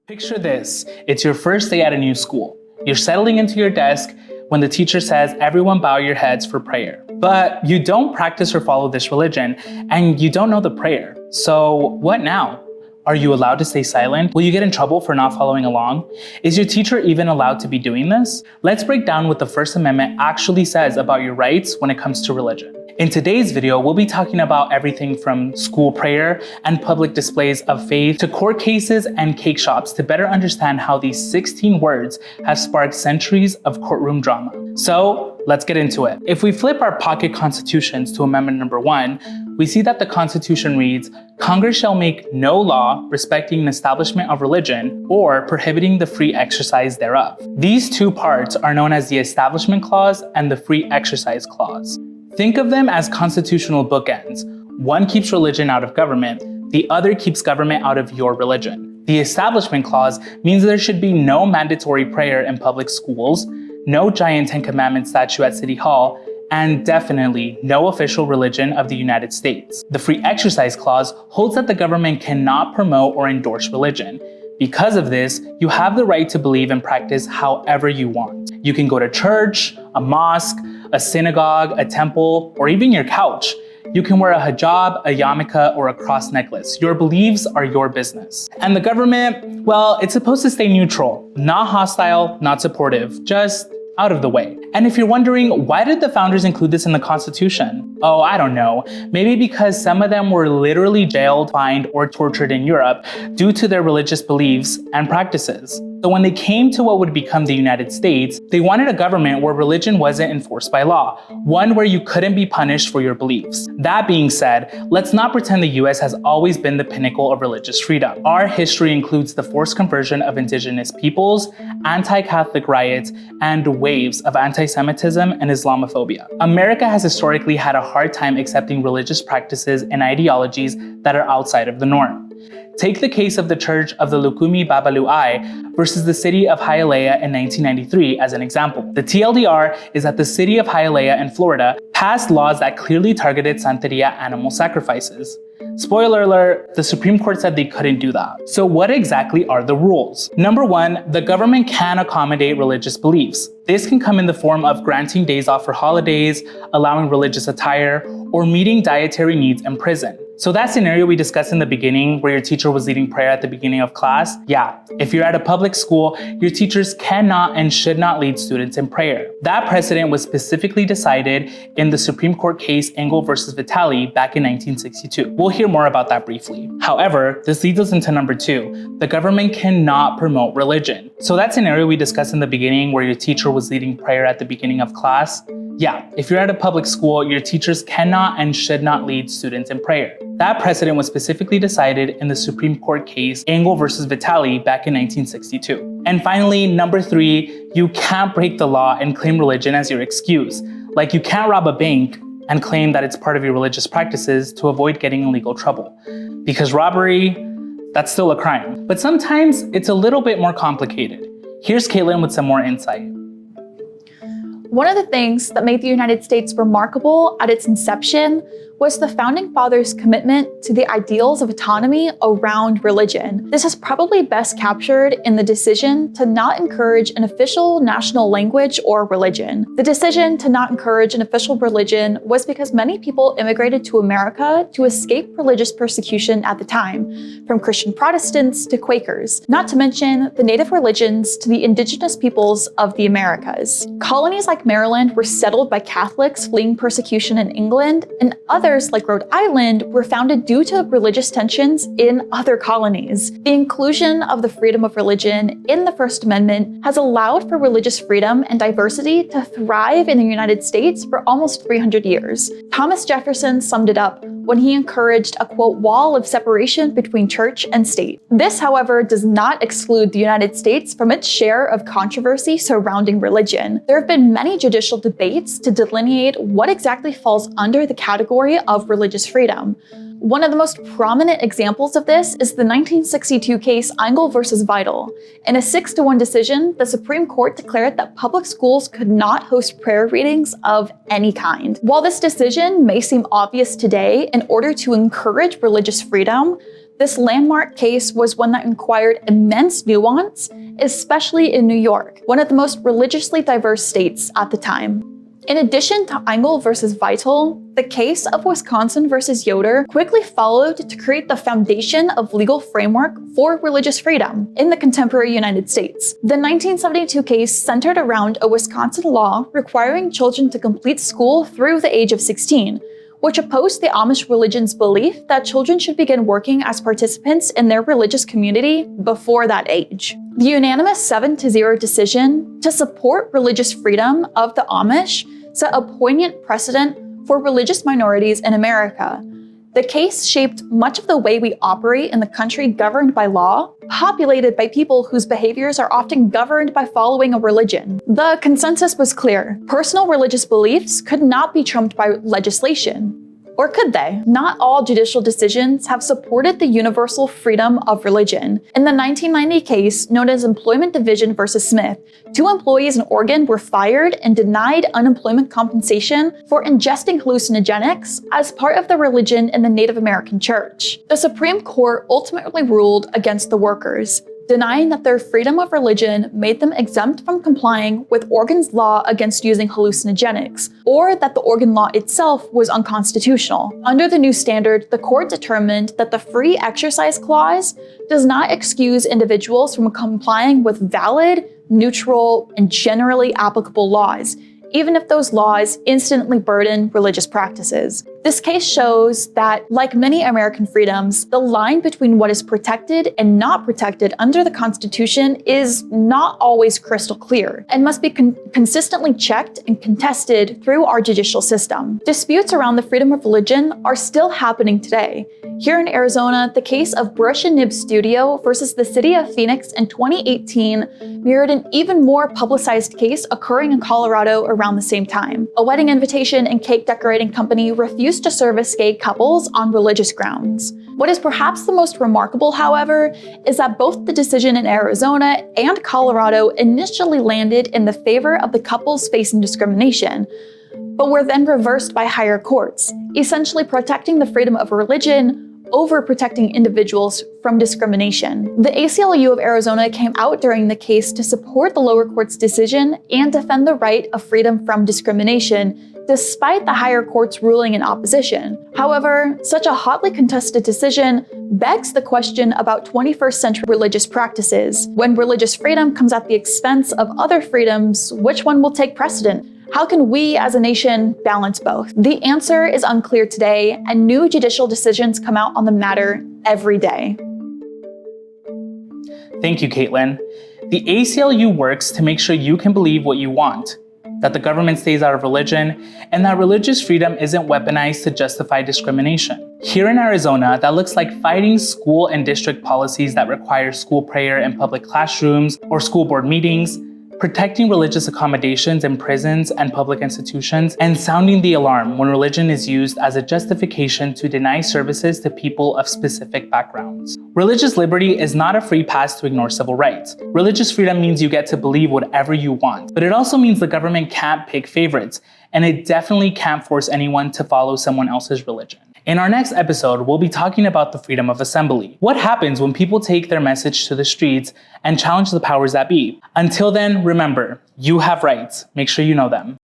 Picture this. It's your first day at a new school. You're settling into your desk when the teacher says, everyone bow your heads for prayer. But you don't practice or follow this religion, and you don't know the prayer. So what now? Are you allowed to stay silent? Will you get in trouble for not following along? Is your teacher even allowed to be doing this? Let's break down what the First Amendment actually says about your rights when it comes to religion. In today's video, we'll be talking about everything from school prayer and public displays of faith to court cases and cake shops to better understand how these 16 words have sparked centuries of courtroom drama. So let's get into it. If we flip our pocket constitutions to Amendment number 1, we see that the Constitution reads, Congress shall make no law respecting an establishment of religion or prohibiting the free exercise thereof. These two parts are known as the Establishment Clause and the Free Exercise Clause. Think of them as constitutional bookends. One keeps religion out of government, the other keeps government out of your religion. The Establishment Clause means there should be no mandatory prayer in public schools, no giant Ten Commandments statue at City Hall, and definitely no official religion of the United States. The Free Exercise Clause holds that the government cannot promote or endorse religion. Because of this, you have the right to believe and practice however you want. You can go to church, a mosque, a synagogue, a temple, or even your couch. You can wear a hijab, a yarmulke, or a cross necklace. Your beliefs are your business. And the government, well, it's supposed to stay neutral, not hostile, not supportive, just out of the way. And if you're wondering, why did the founders include this in the Constitution? Oh, I don't know. Maybe because some of them were literally jailed, fined, or tortured in Europe due to their religious beliefs and practices. So when they came to what would become the United States, they wanted a government where religion wasn't enforced by law, one where you couldn't be punished for your beliefs. That being said, let's not pretend the US has always been the pinnacle of religious freedom. Our history includes the forced conversion of indigenous peoples, anti-Catholic riots, and waves of anti-Semitism and Islamophobia. America has historically had a hard time accepting religious practices and ideologies that are outside of the norm. Take the case of the Church of the Lukumi Babaluai versus the city of Hialeah in 1993 as an example. The TLDR is that the city of Hialeah in Florida passed laws that clearly targeted Santeria animal sacrifices. Spoiler alert, the Supreme Court said they couldn't do that. So what exactly are the rules? Number 1, the government can accommodate religious beliefs. This can come in the form of granting days off for holidays, allowing religious attire, or meeting dietary needs in prison. So that scenario we discussed in the beginning where your teacher was leading prayer at the beginning of class, yeah, if you're at a public school, your teachers cannot and should not lead students in prayer. That precedent was specifically decided in the Supreme Court case Engel versus Vitale back in 1962. We'll hear more about that briefly. However, this leads us into number 2. The government cannot promote religion. So that scenario we discussed in the beginning where your teacher was leading prayer at the beginning of class, yeah, if you're at a public school, your teachers cannot and should not lead students in prayer. That precedent was specifically decided in the Supreme Court case Engel versus Vitale back in 1962. And finally, number 3, you can't break the law and claim religion as your excuse. Like you can't rob a bank and claim that it's part of your religious practices to avoid getting in legal trouble. Because robbery, that's still a crime. But sometimes it's a little bit more complicated. Here's Caitlin with some more insight. One of the things that made the United States remarkable at its inception was the Founding Fathers' commitment to the ideals of autonomy around religion. This is probably best captured in the decision to not encourage an official national language or religion. The decision to not encourage an official religion was because many people immigrated to America to escape religious persecution at the time, from Christian Protestants to Quakers, not to mention the native religions to the indigenous peoples of the Americas. Colonies like Maryland were settled by Catholics fleeing persecution in England, and others like Rhode Island were founded due to religious tensions in other colonies. The inclusion of the freedom of religion in the First Amendment has allowed for religious freedom and diversity to thrive in the United States for almost 300 years. Thomas Jefferson summed it up when he encouraged a, quote, wall of separation between church and state. This, however, does not exclude the United States from its share of controversy surrounding religion. There have been many judicial debates to delineate what exactly falls under the category of religious freedom. One of the most prominent examples of this is the 1962 case Engel versus Vital. In a 6-1 decision, the Supreme Court declared that public schools could not host prayer readings of any kind. While this decision may seem obvious today, in order to encourage religious freedom, This landmark case was one that required immense nuance, especially in New York, one of the most religiously diverse states at the time. In addition to Engel versus Vital, the case of Wisconsin versus Yoder quickly followed to create the foundation of legal framework for religious freedom in the contemporary United States. The 1972 case centered around a Wisconsin law requiring children to complete school through the age of 16, which opposed the Amish religion's belief that children should begin working as participants in their religious community before that age. The unanimous 7-0 decision to support religious freedom of the Amish set a poignant precedent for religious minorities in America. The case shaped much of the way we operate in the country governed by law, populated by people whose behaviors are often governed by following a religion. The consensus was clear. Personal religious beliefs could not be trumped by legislation. Or could they? Not all judicial decisions have supported the universal freedom of religion. In the 1990 case, known as Employment Division versus Smith, 2 employees in Oregon were fired and denied unemployment compensation for ingesting hallucinogenics as part of their religion in the Native American church. The Supreme Court ultimately ruled against the workers, denying that their freedom of religion made them exempt from complying with Oregon's law against using hallucinogenics, or that the Oregon law itself was unconstitutional. Under the new standard, the court determined that the Free Exercise Clause does not excuse individuals from complying with valid, neutral, and generally applicable laws, even if those laws instantly burden religious practices. This case shows that, like many American freedoms, the line between what is protected and not protected under the Constitution is not always crystal clear and must be consistently checked and contested through our judicial system. Disputes around the freedom of religion are still happening today. Here in Arizona, the case of Brush and Nib Studio versus the city of Phoenix in 2018 mirrored an even more publicized case occurring in Colorado around the same time. A wedding invitation and cake decorating company refused to service gay couples on religious grounds. What is perhaps the most remarkable, however, is that both the decision in Arizona and Colorado initially landed in the favor of the couples facing discrimination, but were then reversed by higher courts, essentially protecting the freedom of religion over protecting individuals from discrimination. The ACLU of Arizona came out during the case to support the lower court's decision and defend the right of freedom from discrimination, despite the higher court's ruling in opposition. However, such a hotly contested decision begs the question about 21st century religious practices. When religious freedom comes at the expense of other freedoms, which one will take precedent? How can we as a nation balance both? The answer is unclear today, and new judicial decisions come out on the matter every day. Thank you, Caitlin. The ACLU works to make sure you can believe what you want, that the government stays out of religion, and that religious freedom isn't weaponized to justify discrimination. Here in Arizona, that looks like fighting school and district policies that require school prayer in public classrooms or school board meetings, protecting religious accommodations in prisons and public institutions, and sounding the alarm when religion is used as a justification to deny services to people of specific backgrounds. Religious liberty is not a free pass to ignore civil rights. Religious freedom means you get to believe whatever you want, but it also means the government can't pick favorites, and it definitely can't force anyone to follow someone else's religion. In our next episode, we'll be talking about the freedom of assembly. What happens when people take their message to the streets and challenge the powers that be? Until then, remember, you have rights. Make sure you know them.